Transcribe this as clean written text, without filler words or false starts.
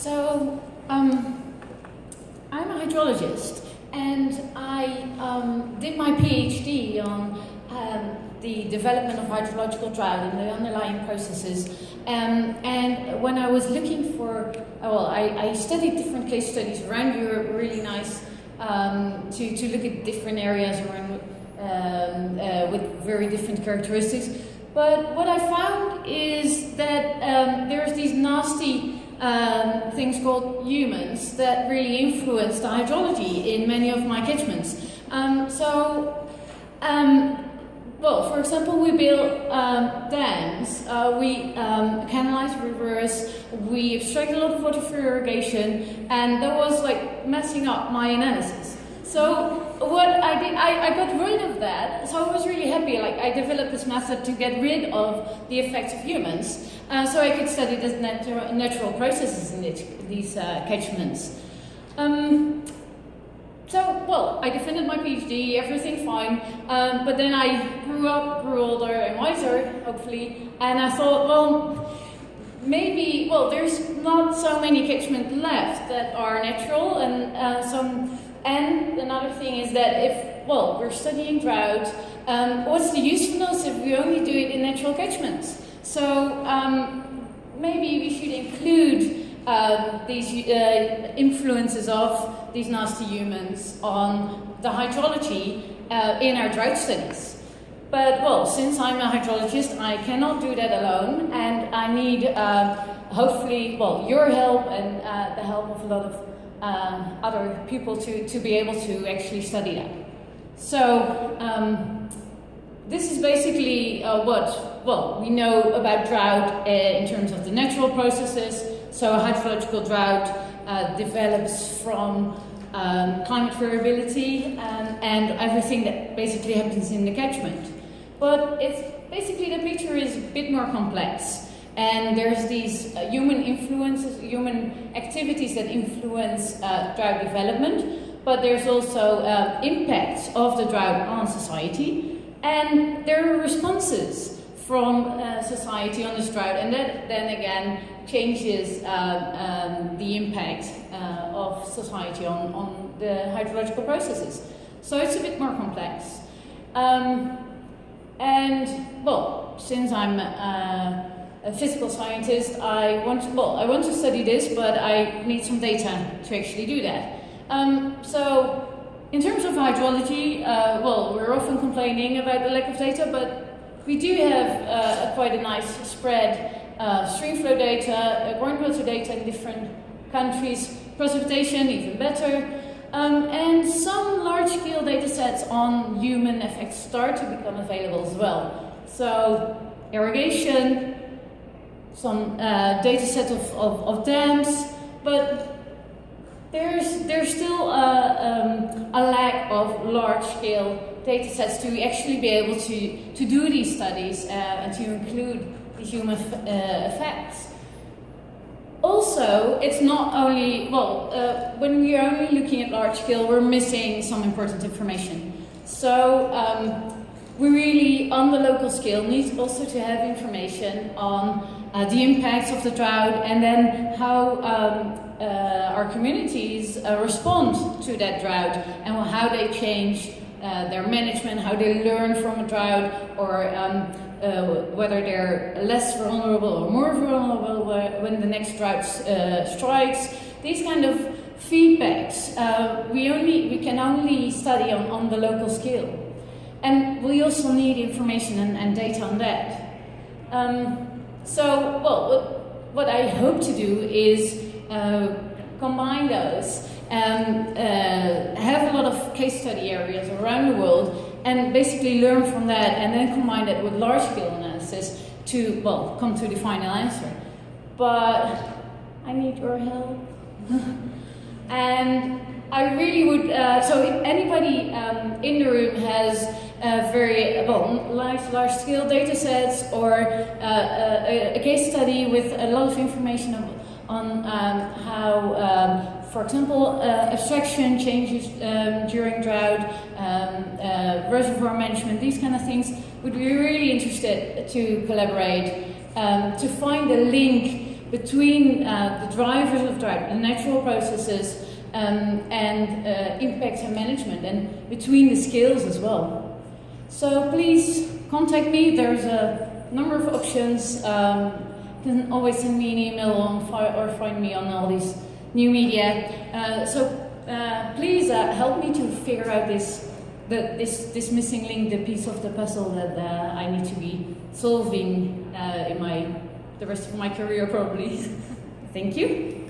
So, I'm a hydrologist, and I did my PhD on the development of hydrological drought and the underlying processes. And when I was looking for, I studied different case studies around Europe, really nice to look at different areas around with very different characteristics. But what I found is that there's these nasty things called humans that really influence the hydrology in many of my catchments. Well, for example, we build dams, we canalize rivers, we extract a lot of water for irrigation, and that was like messing up my analysis. So what I did, I got rid of that, so I was really happy. Like, I developed this method to get rid of the effects of humans, so I could study the natural processes in these catchments. I defended my PhD, everything fine, but then I grew older and wiser, hopefully, and I thought, maybe, there's not so many catchments left that are natural, and another thing is that if, we're studying drought, what's the usefulness if we only do it in natural catchments? So maybe we should include these influences of these nasty humans on the hydrology in our drought studies. But, since I'm a hydrologist, I cannot do that alone, and I need, hopefully, your help and the help of a lot of other people to be able to actually study that. So, this is basically what we know about drought in terms of the natural processes. So hydrological drought develops from climate variability and everything that basically happens in the catchment. But it's basically, the picture is a bit more complex. And there's these human influences, human activities that influence drought development, but there's also impacts of the drought on society, and there are responses from society on this drought, and that then again changes the impact of society on the hydrological processes. So it's a bit more complex. Since I'm a physical scientist, I want to study this, but I need some data to actually do that. So in terms of hydrology, we're often complaining about the lack of data, but we do have quite a nice spread stream flow data, groundwater data in different countries, precipitation even better, and some large-scale data sets on human effects start to become available as well. So irrigation, some data set of dams, but there's still a lack of large-scale data sets to actually be able to do these studies and to include the human effects. Also, it's not only, when we're only looking at large scale, we're missing some important information. So we really, on the local scale, need also to have information on the impacts of the drought, and then how our communities respond to that drought, and how they change their management, how they learn from a drought, or whether they're less vulnerable or more vulnerable when the next drought strikes. These kind of feedbacks we can only study on the local scale, and we also need information and data on that. What I hope to do is combine those and have a lot of case study areas around the world, and basically learn from that, and then combine that with large-scale analysis to, come to the final answer. But I need your help. And I really would, so if anybody in the room has very large-scale data sets, or a case study with a lot of information on how, for example, abstraction changes during drought, reservoir management, these kind of things, would be really interested to collaborate, to find a link between the drivers of Drought, the natural processes, and impact and management, and between the scales as well. So please contact me. There's a number of options. You can always send me an email or find me on all these new media. Please help me to figure out this missing link, the piece of the puzzle that I need to be solving in the rest of my career, probably. Thank you.